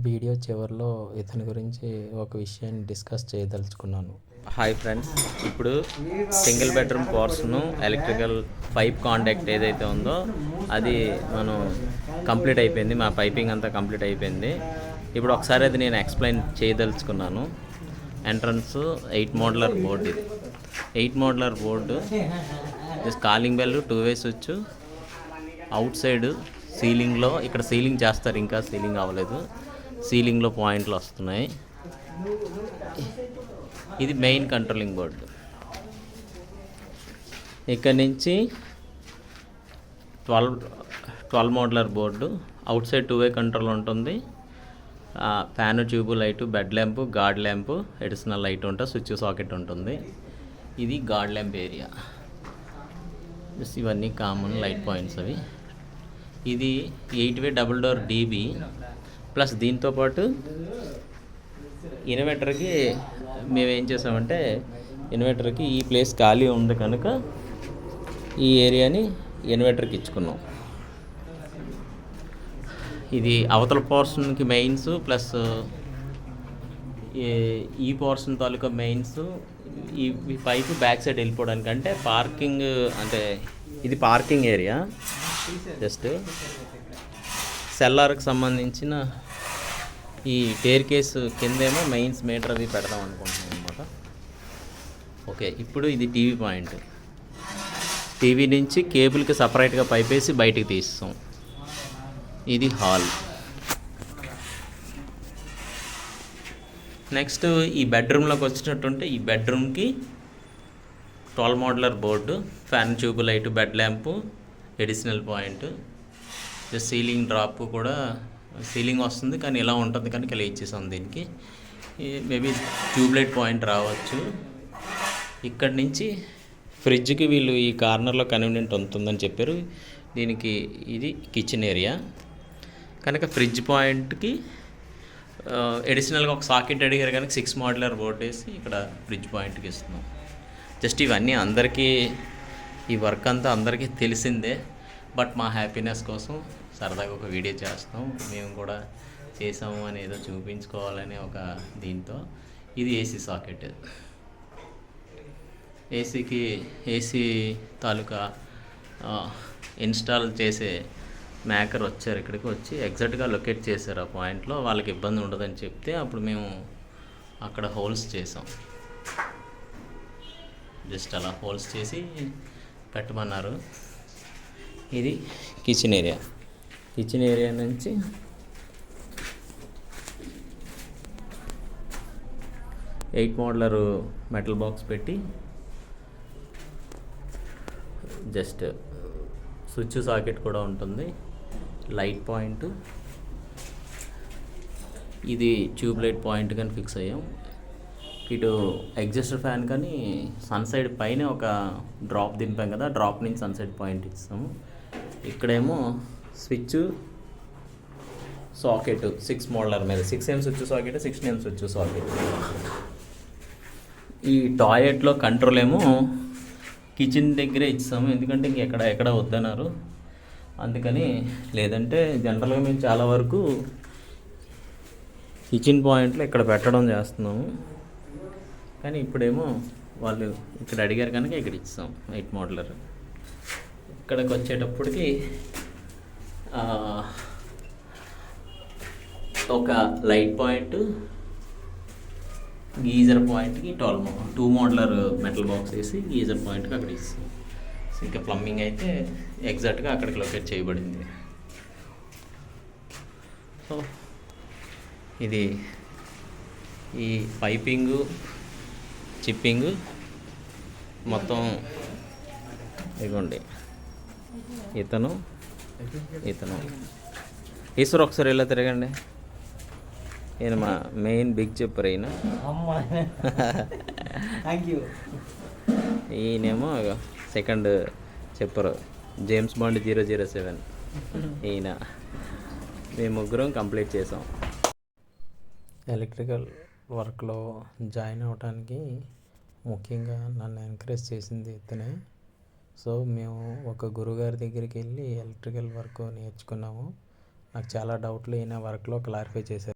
Video చివరిలో ఇతని గురించి ఒక విషయాన్ని డిస్కస్ చేయదలుచుకున్నాను. హాయ్ ఫ్రెండ్స్, ఇప్పుడు single bedroom portion electrical pipe contact ఏదైతే ఉందో అది మనం కంప్లీట్ అయిపోయింది. మా పైపింగ్ అంతా కంప్లీట్ అయిపోయింది. ఇప్పుడు ఒకసారి అది నేను ఎక్స్ప్లెయిన్ చేయదలుచుకున్నాను. Entrance 8 modular board. ఇది 8 modular board, calling bell, two way switch, outside సీలింగ్లో, ఇక్కడ సీలింగ్ చేస్తారు, ఇంకా సీలింగ్ అవ్వలేదు, సీలింగ్లో పాయింట్లు వస్తున్నాయి. ఇది మెయిన్ కంట్రోలింగ్ బోర్డు. ఇక్కడ నుంచి 12 modular board. Outside two way control ఉంటుంది. Fan, tube light, bed lamp, guard lamp, additional light ఉంటుంది, స్విచ్ సాకెట్ ఉంటుంది. ఇది గార్డ్ ల్యాంప్ ఏరియా. ఇవన్నీ కామన్ లైట్ పాయింట్స్ అవి. ఇది eight way double door DB plus దీంతోపాటు ఇన్వర్టర్కి మేము ఏం చేసామంటే, ఇన్వర్టర్కి ఈ ప్లేస్ ఖాళీ ఉంది కనుక ఈ ఏరియాని ఇన్వర్టర్కి ఇచ్చుకున్నాం. ఇది అవతల పోర్షన్కి మెయిన్స్ ప్లస్ ఈ పోర్షన్ తాలూకా మెయిన్స్. ఈ పైపు బ్యాక్ సైడ్ వెళ్ళిపోవడానికి, అంటే పార్కింగ్, అంటే ఇది పార్కింగ్ ఏరియా. జస్ట్ సెల్లార్కి సంబంధించిన ఈ టేర్ కేసు కిందేమో మెయిన్స్ మీటర్ అవి పెడదాం అనుకుంటున్నాం అనమాట. ఓకే, ఇప్పుడు ఇది టీవీ పాయింట్. టీవీ నుంచి కేబుల్కి సపరేట్గా పైప్ వేసి బయటికి తీస్తాం. ఇది హాల్. నెక్స్ట్ ఈ బెడ్రూమ్లోకి వచ్చినట్టుంటే, ఈ బెడ్రూమ్కి 12 modular board, fan, tube light, bed lamp, additional point. Ceiling drop కూడా, సీలింగ్ వస్తుంది కానీ ఇలా ఉంటుంది కనుక ఇలా ఇచ్చేసాం. దీనికి మేబీ ట్యూబ్ లైట్ పాయింట్ రావచ్చు. ఇక్కడి నుంచి ఫ్రిడ్జ్కి వీళ్ళు ఈ కార్నర్లో కన్వీనియంట్ ఉంటుందని చెప్పారు. దీనికి ఇది కిచెన్ ఏరియా కనుక ఫ్రిడ్జ్ పాయింట్కి అడిషనల్గా ఒక సాకెట్ అడిగారు కనుక 6 మోడ్యులర్ బోర్డు వేసి ఇక్కడ ఫ్రిడ్జ్ పాయింట్కి ఇస్తున్నాం. జస్ట్ ఇవన్నీ అందరికీ, ఈ వర్క్ అంతా అందరికీ తెలిసిందే, బట్ మా హ్యాపీనెస్ కోసం సరదాగా ఒక వీడియో చేస్తాం. మేము కూడా చేసాము అని ఏదో చూపించుకోవాలనే ఒక దీంతో. ఇది ఏసీ సాకెట్. ఏసీ తాలూకా ఇన్స్టాల్ చేసే మేకర్ వచ్చారు, ఇక్కడికి వచ్చి ఎగ్జాక్ట్గా లొకేట్ చేశారు ఆ పాయింట్లో. వాళ్ళకి ఇబ్బంది ఉండదని చెప్తే అప్పుడు మేము అక్కడ హోల్స్ చేసాం. జస్ట్ అలా హోల్స్ చేసి పెట్టమన్నారు. ఇది కిచెన్ ఏరియా. కిచెన్ ఏరియా నుంచి ఎయిట్ మోడ్యులర్ మెటల్ బాక్స్ పెట్టి జస్ట్ స్విచ్ సాకెట్ కూడా ఉంటుంది, లైట్ పాయింట్, ఇది ట్యూబ్ లైట్ పాయింట్ కానీ ఫిక్స్ అయ్యాం. ఇటు ఎగ్జాస్టర్ ఫ్యాన్ కానీ సన్సైడ్ పైన ఒక డ్రాప్ దింపాం కదా, డ్రాప్ నుంచి సన్సైడ్ పాయింట్ ఇస్తాము. ఇక్కడేమో స్విచ్ సాకెట్ 6 మోడ్యులర్ మీద 6M switch socket, 16M switch socket. ఈ టాయిలెట్లో కంట్రోల్ ఏమో కిచెన్ దగ్గరే ఇచ్చాము, ఎందుకంటే ఎక్కడ వద్దన్నారు అందుకని. లేదంటే జనరల్గా మేము చాలా వరకు కిచెన్ పాయింట్లో ఇక్కడ పెట్టడం చేస్తున్నాము, కానీ ఇప్పుడేమో వాళ్ళు ఇక్కడ అడిగారు కనుక ఇక్కడ ఇస్తాం 8 మోడ్యులర్. ఇక్కడికి వచ్చేటప్పటికి ఒక లైట్ పాయింట్, గీజర్ పాయింట్కి 2 మోడ్యులర్ మెటల్ బాక్స్ వేసి గీజర్ పాయింట్కి అక్కడ ఇస్తాం. ఇంకా ప్లంబింగ్ అయితే ఎగ్జాక్ట్గా అక్కడికి లొకేట్ చేయబడింది. సో ఇది ఈ పైపింగు, చిప్పింగు మొత్తం ఇవ్వండి. ఇతను ఈశ్వర్ ఒకసారి ఇలా తిరగండి. ఈయన మా మెయిన్ బిగ్ చెప్పర్. ఈయనేమో సెకండ్ చెప్పరు, జేమ్స్ బాండ్ 007. ఈయన మేము ముగ్గురం కంప్లీట్ చేసాం. ఎలక్ట్రికల్ వర్క్లో జాయిన్ అవ్వడానికి ముఖ్యంగా నన్ను ఎంకరేజ్ చేసింది ఇతనే. సో మేము ఒక గురుగారి దగ్గరికి వెళ్ళి ఎలక్ట్రికల్ వర్క్ నేర్చుకున్నాము. నాకు చాలా డౌట్లు అయిన వర్క్లో క్లారిఫై చేశారు.